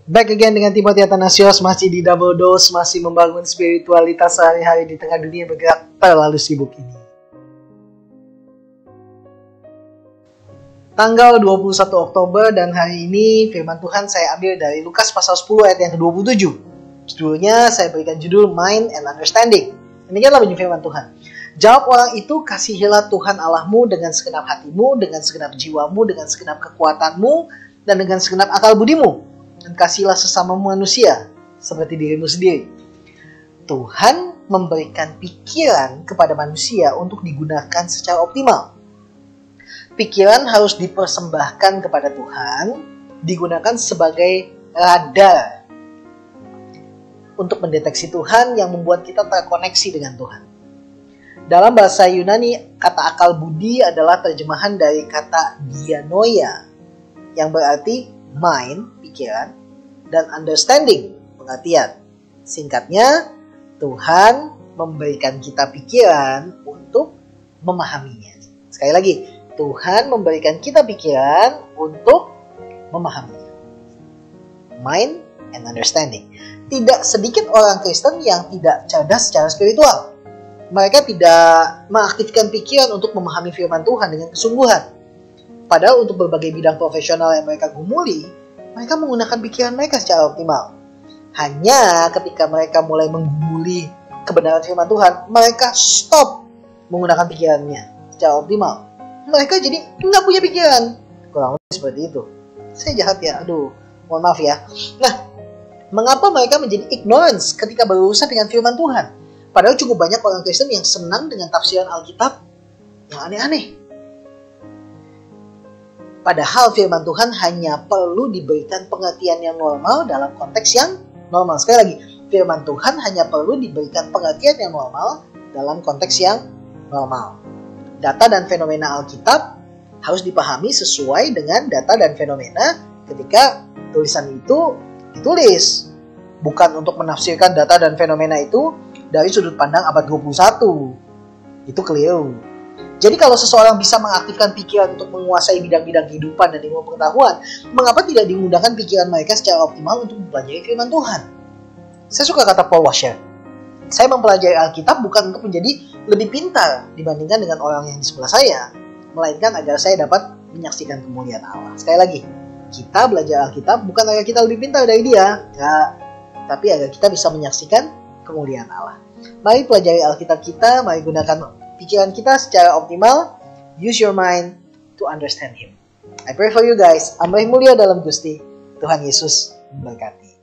Back again dengan Timothy Atanasios, masih di Double Dose, masih membangun spiritualitas sehari-hari di tengah dunia bergerak terlalu sibuk ini. Tanggal 21 Oktober dan hari ini firman Tuhan saya ambil dari Lukas pasal 10 ayat yang ke-27. Judulnya saya berikan judul Mind and Understanding. Demikianlah bunyi firman Tuhan. Jawab orang itu, kasihilah Tuhan Allahmu dengan segenap hatimu, dengan segenap jiwamu, dengan segenap kekuatanmu, dan dengan segenap akal budimu. Dan kasihilah sesama manusia seperti dirimu sendiri. Tuhan memberikan pikiran kepada manusia untuk digunakan secara optimal. Pikiran harus dipersembahkan kepada Tuhan, digunakan sebagai radar untuk mendeteksi Tuhan yang membuat kita terkoneksi dengan Tuhan. Dalam bahasa Yunani, kata akal budi adalah terjemahan dari kata dianoia, yang berarti mind, pikiran, dan understanding, pengertian. Singkatnya, Tuhan memberikan kita pikiran untuk memahaminya. Sekali lagi, Tuhan memberikan kita pikiran untuk memahaminya. Mind and understanding. Tidak sedikit orang Kristen yang tidak cerdas secara spiritual. Mereka tidak mengaktifkan pikiran untuk memahami firman Tuhan dengan kesungguhan. Padahal untuk berbagai bidang profesional yang mereka gumuli, mereka menggunakan pikiran mereka secara optimal. Hanya ketika mereka mulai menggumuli kebenaran firman Tuhan, mereka stop menggunakan pikirannya secara optimal. Mereka jadi nggak punya pikiran. Kurang lebih seperti itu. Saya jahat ya, mohon maaf ya. Nah, mengapa mereka menjadi ignorance ketika berurusan dengan firman Tuhan? Padahal cukup banyak orang Kristen yang senang dengan tafsiran Alkitab yang aneh-aneh. Padahal firman Tuhan hanya perlu diberikan pengertian yang normal dalam konteks yang normal. Sekali lagi, firman Tuhan hanya perlu diberikan pengertian yang normal dalam konteks yang normal. Data dan fenomena Alkitab harus dipahami sesuai dengan data dan fenomena ketika tulisan itu ditulis. Bukan untuk menafsirkan data dan fenomena itu dari sudut pandang abad 21. Itu keliru. Jadi kalau seseorang bisa mengaktifkan pikiran untuk menguasai bidang-bidang kehidupan dan ilmu pengetahuan, mengapa tidak digunakan pikiran mereka secara optimal untuk mempelajari firman Tuhan? Saya suka kata Paul Washer. Saya mempelajari Alkitab bukan untuk menjadi lebih pintar dibandingkan dengan orang yang di sebelah saya, melainkan agar saya dapat menyaksikan kemuliaan Allah. Sekali lagi, kita belajar Alkitab bukan agar kita lebih pintar dari dia, tapi agar kita bisa menyaksikan kemuliaan Allah. Mari pelajari Alkitab kita, mari gunakan pikiran kita secara optimal. Use your mind to understand Him. I pray for you guys. Ambah mulia dalam Gusti. Tuhan Yesus memberkati.